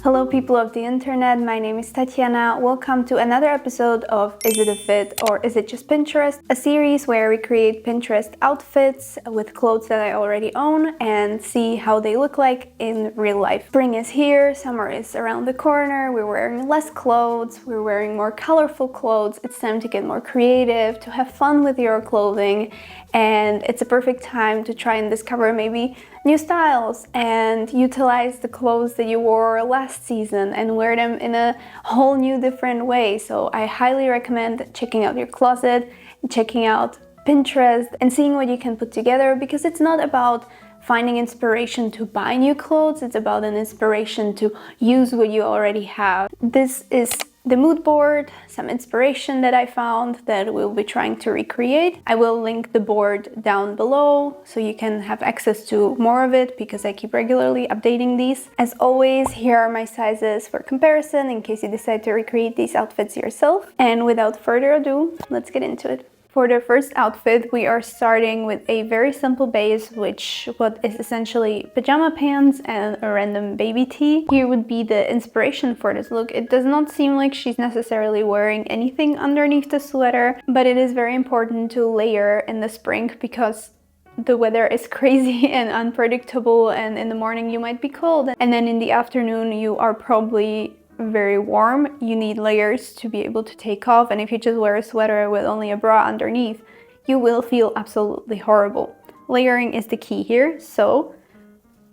Hello people of the internet, my name is Tatiana. Welcome to another episode of Is It a Fit or Is It Just Pinterest? A series where we create Pinterest outfits with clothes that I already own and see how they look like in real life. Spring is here, summer is around the corner, we're wearing less clothes, we're wearing more colorful clothes. It's time to get more creative, to have fun with your clothing, and it's a perfect time to try and discover maybe new styles and utilize the clothes that you wore last season and wear them in a whole new different way. So I highly recommend checking out your closet, checking out Pinterest and seeing what you can put together, because it's not about finding inspiration to buy new clothes, it's about an inspiration to use what you already have. This is the mood board, some inspiration that I found that we'll be trying to recreate. I will link the board down below so you can have access to more of it, because I keep regularly updating these. As always, here are my sizes for comparison in case you decide to recreate these outfits yourself. And without further ado, let's get into it. For the first outfit, we are starting with a very simple base, what is essentially pajama pants and a random baby tee. Here would be the inspiration for this look. It does not seem like she's necessarily wearing anything underneath the sweater, but it is very important to layer in the spring because the weather is crazy and unpredictable, and in the morning you might be cold, and then in the afternoon you are probably very warm. You need layers to be able to take off, and if you just wear a sweater with only a bra underneath, you will feel absolutely horrible. Layering is the key here. So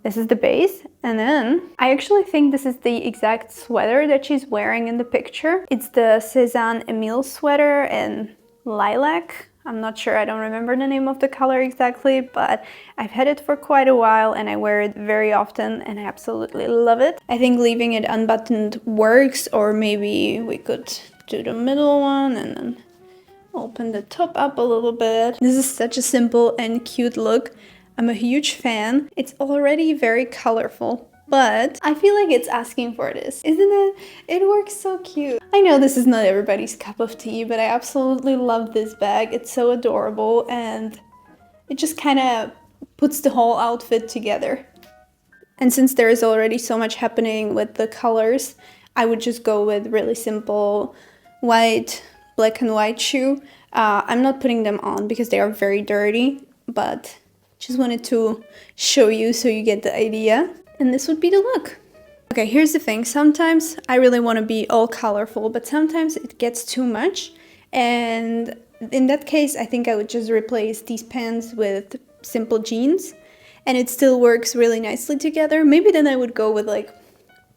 this is the base, and then I actually think this is the exact sweater that she's wearing in the picture. It's the Cézanne Emile sweater in lilac. I'm not sure, I don't remember the name of the color exactly, but I've had it for quite a while and I wear it very often and I absolutely love it. I think leaving it unbuttoned works, or maybe we could do the middle one and then open the top up a little bit. This is such a simple and cute look. I'm a huge fan. It's already very colorful, but I feel like it's asking for this, isn't it? It works so cute. I know this is not everybody's cup of tea, but I absolutely love this bag. It's so adorable and it just kind of puts the whole outfit together. And since there is already so much happening with the colors, I would just go with really simple white, black and white shoe. I'm not putting them on because they are very dirty, but just wanted to show you so you get the idea. And this would be the look. Okay, here's the thing. Sometimes I really want to be all colorful, but sometimes it gets too much. And in that case, I think I would just replace these pants with simple jeans. And it still works really nicely together. Maybe then I would go with like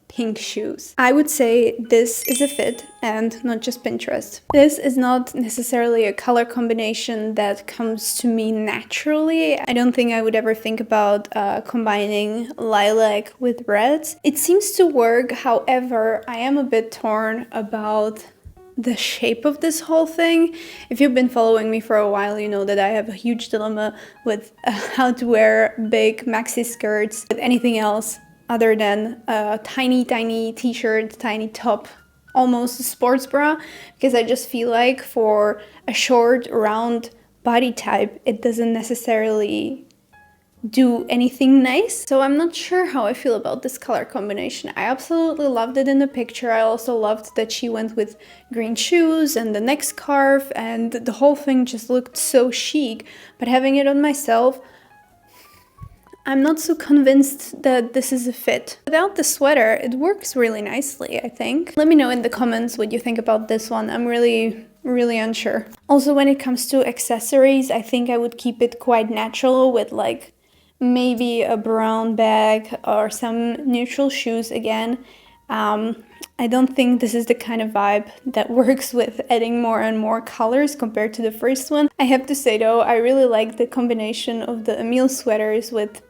pink shoes. I would say this is a fit and not just Pinterest. This is not necessarily a color combination that comes to me naturally. I don't think I would ever think about combining lilac with reds. It seems to work, however, I am a bit torn about the shape of this whole thing. If you've been following me for a while, you know that I have a huge dilemma with how to wear big maxi skirts with anything else other than a tiny t-shirt, tiny top, almost a sports bra, because I just feel like for a short, round body type, it doesn't necessarily do anything nice. So I'm not sure how I feel about this color combination. I absolutely loved it in the picture. I also loved that she went with green shoes and the neck scarf, and the whole thing just looked so chic. But having it on myself, I'm not so convinced that this is a fit. Without the sweater, it works really nicely, I think. Let me know in the comments what you think about this one. I'm really unsure. Also, when it comes to accessories, I think I would keep it quite natural with like maybe a brown bag or some neutral shoes again. I don't think this is the kind of vibe that works with adding more and more colors compared to the first one. I have to say though, I really like the combination of the Emile sweaters with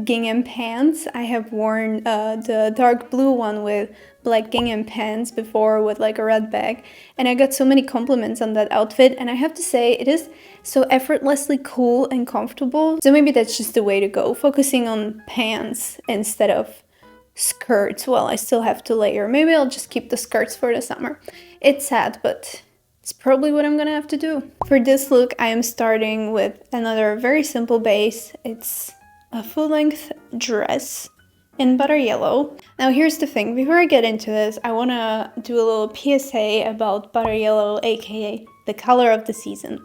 gingham pants. I have worn the dark blue one with black gingham pants before with like a red bag, and I got so many compliments on that outfit, and I have to say it is so effortlessly cool and comfortable. So maybe that's just the way to go, focusing on pants instead of skirts while I still have to layer. Maybe I'll just keep the skirts for the summer. It's sad, but it's probably what I'm gonna have to do. For this look, I am starting with another very simple base. It's a full-length dress in butter yellow. Now here's the thing, before I get into this, I wanna do a little PSA about butter yellow, aka the color of the season.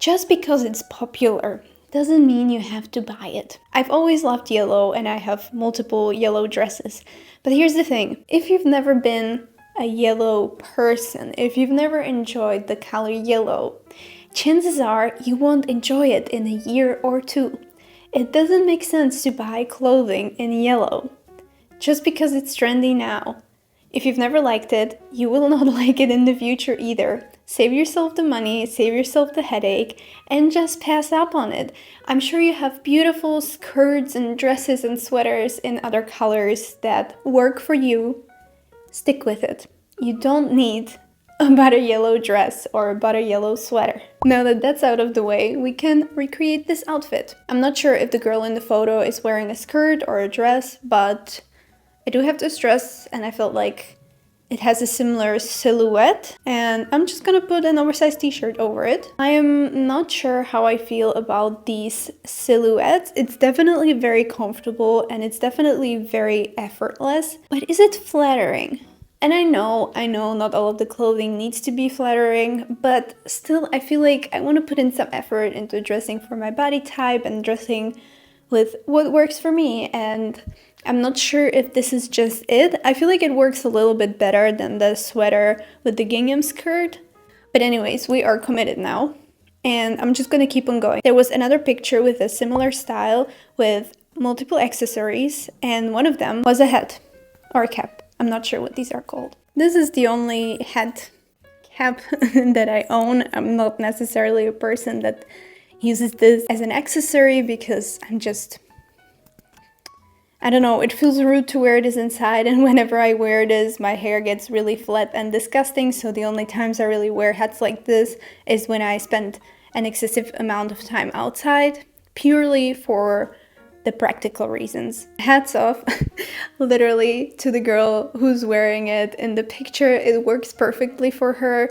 Just because it's popular doesn't mean you have to buy it. I've always loved yellow and I have multiple yellow dresses. But here's the thing, if you've never been a yellow person, if you've never enjoyed the color yellow, chances are you won't enjoy it in a year or two. It doesn't make sense to buy clothing in yellow just because it's trendy now. If you've never liked it, you will not like it in the future either. Save yourself the money, save yourself the headache, and just pass up on it. I'm sure you have beautiful skirts and dresses and sweaters in other colors that work for you. Stick with it. You don't need a butter yellow dress or a butter yellow sweater. Now that that's out of the way, we can recreate this outfit. I'm not sure if the girl in the photo is wearing a skirt or a dress, but I do have this dress and I felt like it has a similar silhouette, and I'm just gonna put an oversized t-shirt over it. I am not sure how I feel about these silhouettes. It's definitely very comfortable and it's definitely very effortless, but is it flattering? And I know not all of the clothing needs to be flattering, but still I feel like I want to put in some effort into dressing for my body type and dressing with what works for me, and I'm not sure if this is just it. I feel like it works a little bit better than the sweater with the gingham skirt. But anyways, we are committed now, and I'm just gonna keep on going. There was another picture with a similar style with multiple accessories, and one of them was a hat or a cap. I'm not sure what these are called. This is the only hat cap that I own. I'm not necessarily a person that uses this as an accessory because I don't know, it feels rude to wear this inside, and whenever I wear this, my hair gets really flat and disgusting, so the only times I really wear hats like this is when I spend an excessive amount of time outside, purely for the practical reasons. Hats off, literally, to the girl who's wearing it in the picture. It works perfectly for her.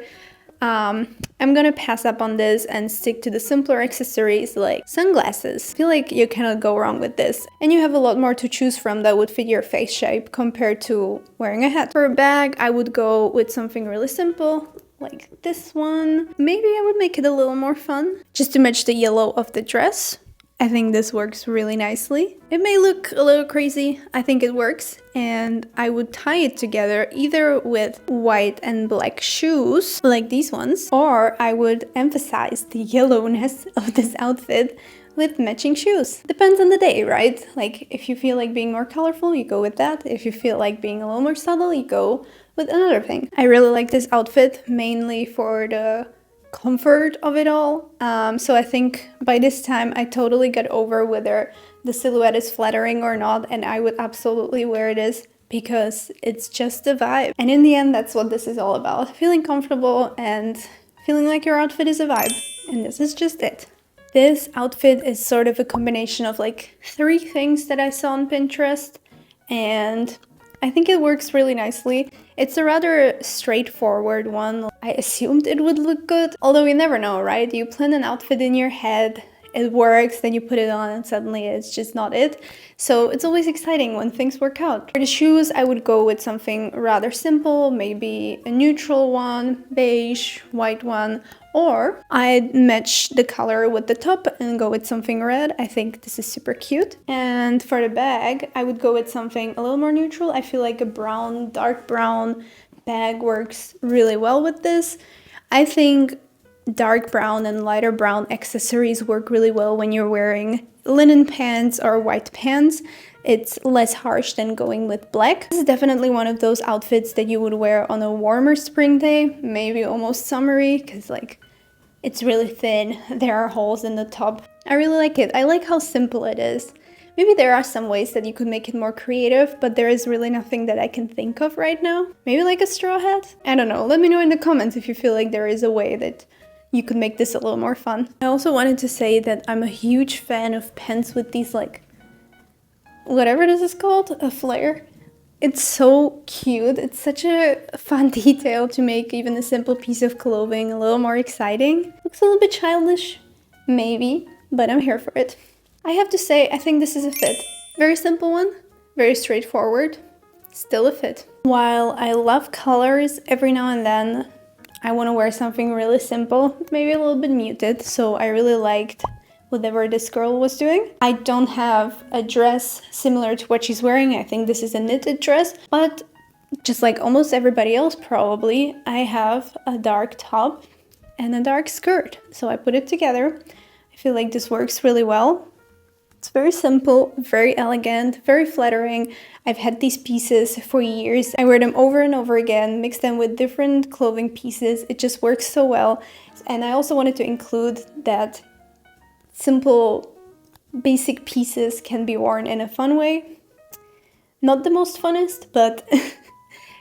I'm gonna pass up on this and stick to the simpler accessories like sunglasses. I feel like you cannot go wrong with this, and you have a lot more to choose from that would fit your face shape compared to wearing a hat. For a bag, I would go with something really simple like this one. Maybe I would make it a little more fun just to match the yellow of the dress. I think this works really nicely. It may look a little crazy, I think it works, and I would tie it together either with white and black shoes, like these ones, or I would emphasize the yellowness of this outfit with matching shoes. Depends on the day, right? Like, if you feel like being more colorful, you go with that. If you feel like being a little more subtle, you go with another thing. I really like this outfit, mainly for the comfort of it all. So I think by this time I totally got over whether the silhouette is flattering or not, and I would absolutely wear this because it's just a vibe. And in the end, that's what this is all about. Feeling comfortable and feeling like your outfit is a vibe. And this is just it. This outfit is sort of a combination of like 3 things that I saw on Pinterest, and I think it works really nicely. It's a rather straightforward one. I assumed it would look good, although you never know, right? You plan an outfit in your head, it works, then you put it on and suddenly it's just not it. So it's always exciting when things work out. For the shoes, I would go with something rather simple, maybe a neutral one, beige, white one, or I'd match the color with the top and go with something red. I think this is super cute. And for the bag, I would go with something a little more neutral. I feel like a brown, dark brown bag works really well with this. I think dark brown and lighter brown accessories work really well when you're wearing linen pants or white pants. It's less harsh than going with black. This is definitely one of those outfits that you would wear on a warmer spring day, maybe almost summery, because like it's really thin. There are holes in the top. I really like it. I like how simple it is. Maybe there are some ways that you could make it more creative, but there is really nothing that I can think of right now. Maybe like a straw hat? I don't know. Let me know in the comments if you feel like there is a way that you could make this a little more fun. I also wanted to say that I'm a huge fan of pants with these like whatever this is called, a flare. It's so cute. It's such a fun detail to make even a simple piece of clothing a little more exciting. Looks a little bit childish, maybe, but I'm here for it. I have to say, I think this is a fit. Very simple one, very straightforward, still a fit. While I love colors, every now and then I want to wear something really simple, maybe a little bit muted, so I really liked whatever this girl was doing. I don't have a dress similar to what she's wearing. I think this is a knitted dress, but just like almost everybody else probably, I have a dark top and a dark skirt. So I put it together. I feel like this works really well. It's very simple, very elegant, very flattering. I've had these pieces for years. I wear them over and over again, mix them with different clothing pieces. It just works so well. And I also wanted to include that simple, basic pieces can be worn in a fun way. Not the most funnest, but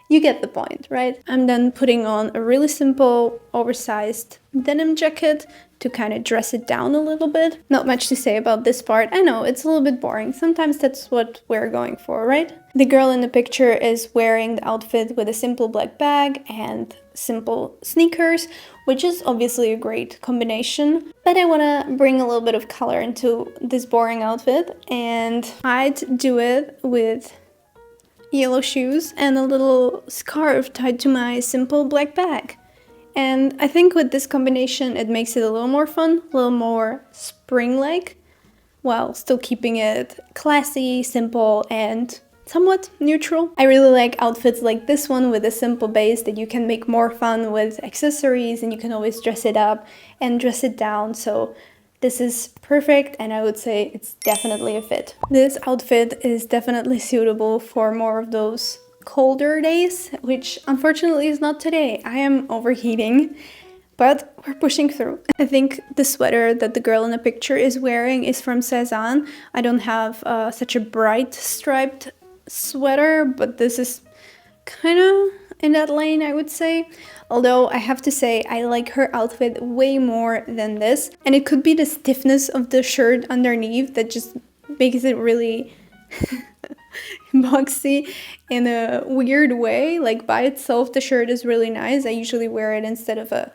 you get the point, right? I'm then putting on a really simple, oversized denim jacket to kind of dress it down a little bit. Not much to say about this part. I know, it's a little bit boring. Sometimes that's what we're going for, right? The girl in the picture is wearing the outfit with a simple black bag and simple sneakers, which is obviously a great combination. But I want to bring a little bit of color into this boring outfit, and I'd do it with yellow shoes and a little scarf tied to my simple black bag. And I think with this combination, it makes it a little more fun, a little more spring-like, while still keeping it classy, simple, and somewhat neutral. I really like outfits like this one with a simple base that you can make more fun with accessories, and you can always dress it up and dress it down. So this is perfect, and I would say it's definitely a fit. This outfit is definitely suitable for more of those colder days, which unfortunately is not today. I am overheating, but we're pushing through. I think the sweater that the girl in the picture is wearing is from Cezanne. I don't have such a bright striped sweater, but this is kind of in that lane, I would say. Although I have to say I like her outfit way more than this, and it could be the stiffness of the shirt underneath that just makes it really boxy in a weird way. Like by itself the shirt is really nice. I usually wear it instead of a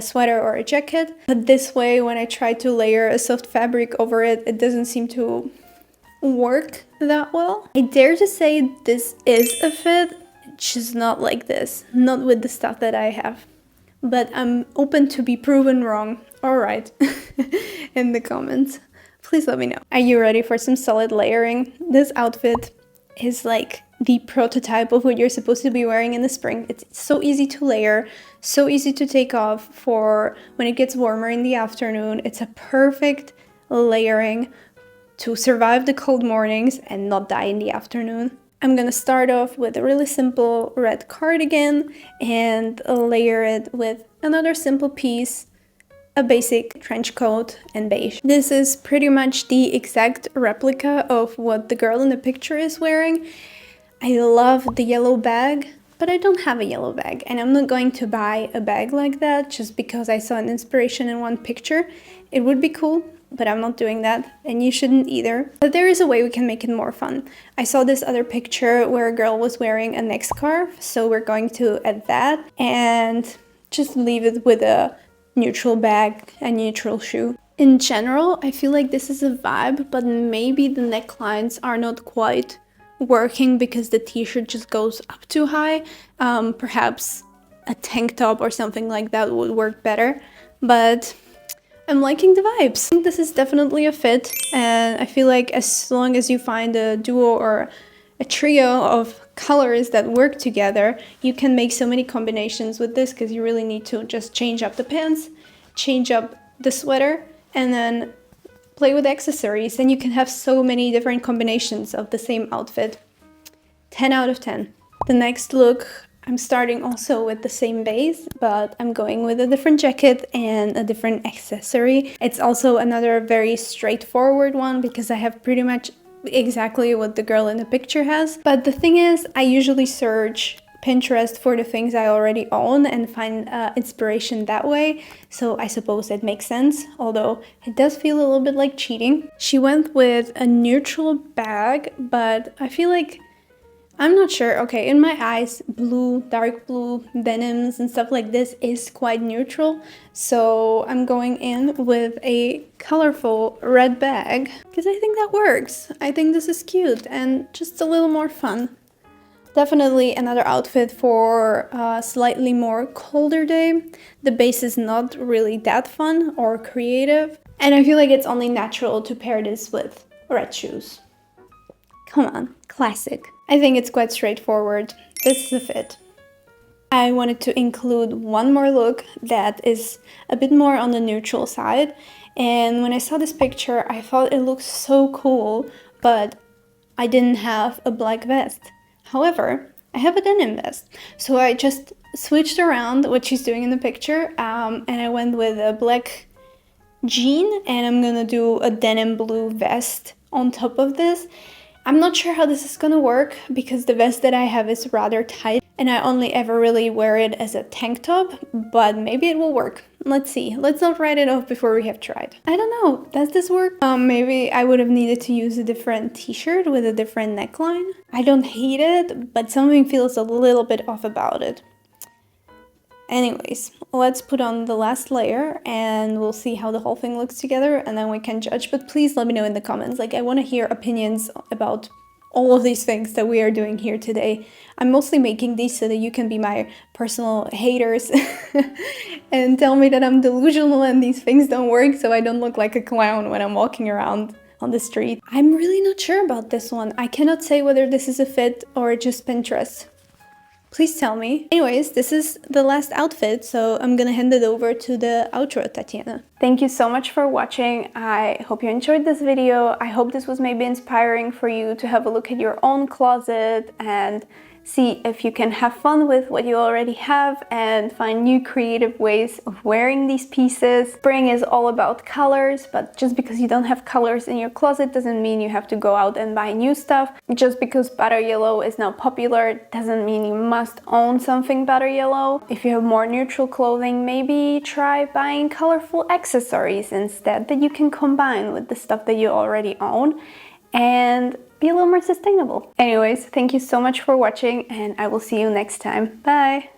sweater or a jacket, but this way when I try to layer a soft fabric over it, it doesn't seem to work that well. I dare to say this is a fit, just not like this, not with the stuff that I have, but I'm open to be proven wrong. All right. In the comments, please let me know. Are you ready for some solid layering? This outfit is like the prototype of what you're supposed to be wearing in the spring. It's so easy to layer, so easy to take off for when it gets warmer in the afternoon. It's a perfect layering to survive the cold mornings and not die in the afternoon. I'm gonna start off with a really simple red cardigan and layer it with another simple piece, a basic trench coat and beige. This is pretty much the exact replica of what the girl in the picture is wearing. I love the yellow bag, but I don't have a yellow bag, and I'm not going to buy a bag like that just because I saw an inspiration in one picture. It would be cool, but I'm not doing that, and you shouldn't either. But there is a way we can make it more fun. I saw this other picture where a girl was wearing a neck scarf, so we're going to add that and just leave it with a neutral bag and neutral shoe. In general, I feel like this is a vibe, but maybe the necklines are not quite working because the t-shirt just goes up too high. Perhaps a tank top or something like that would work better, but I'm liking the vibes. I think this is definitely a fit, and I feel like as long as you find a duo or a trio of colors that work together, you can make so many combinations with this, because you really need to just change up the pants, change up the sweater, and then play with accessories, and you can have so many different combinations of the same outfit. 10 out of 10. The next look, I'm starting also with the same base, but I'm going with a different jacket and a different accessory. It's also another very straightforward one because I have pretty much exactly what the girl in the picture has. But the thing is, I usually search Pinterest for the things I already own and find inspiration that way. So I suppose it makes sense, although it does feel a little bit like cheating. She went with a neutral bag, but I feel like, I'm not sure. Okay, in my eyes, blue, dark blue, denims and stuff like this is quite neutral. So I'm going in with a colorful red bag because I think that works. I think this is cute and just a little more fun. Definitely another outfit for a slightly more colder day. The base is not really that fun or creative. And I feel like it's only natural to pair this with red shoes. Come on, classic. I think it's quite straightforward. This is a fit. I wanted to include one more look that is a bit more on the neutral side. And when I saw this picture, I thought it looked so cool, but I didn't have a black vest. However, I have a denim vest. So I just switched around what she's doing in the picture, and I went with a black jean, and I'm gonna do a denim blue vest on top of this. I'm not sure how this is gonna work because the vest that I have is rather tight and I only ever really wear it as a tank top, but maybe it will work. Let's see. Let's not write it off before we have tried. I don't know. Does this work? Maybe I would have needed to use a different t-shirt with a different neckline. I don't hate it, but something feels a little bit off about it. Anyways, let's put on the last layer and we'll see how the whole thing looks together and then we can judge. But please let me know in the comments. Like, I want to hear opinions about all of these things that we are doing here today. I'm mostly making these so that you can be my personal haters and tell me that I'm delusional and these things don't work so I don't look like a clown when I'm walking around on the street. I'm really not sure about this one. I cannot say whether this is a fit or just Pinterest. Please tell me. Anyways, this is the last outfit, so I'm gonna hand it over to the outro, Tatiana. Thank you so much for watching. I hope you enjoyed this video. I hope this was maybe inspiring for you to have a look at your own closet and see if you can have fun with what you already have and find new creative ways of wearing these pieces. Spring is all about colors, but just because you don't have colors in your closet doesn't mean you have to go out and buy new stuff. Just because butter yellow is now popular doesn't mean you must own something butter yellow. If you have more neutral clothing, maybe try buying colorful accessories instead that you can combine with the stuff that you already own and be a little more sustainable. Anyways, thank you so much for watching and I will see you next time. Bye!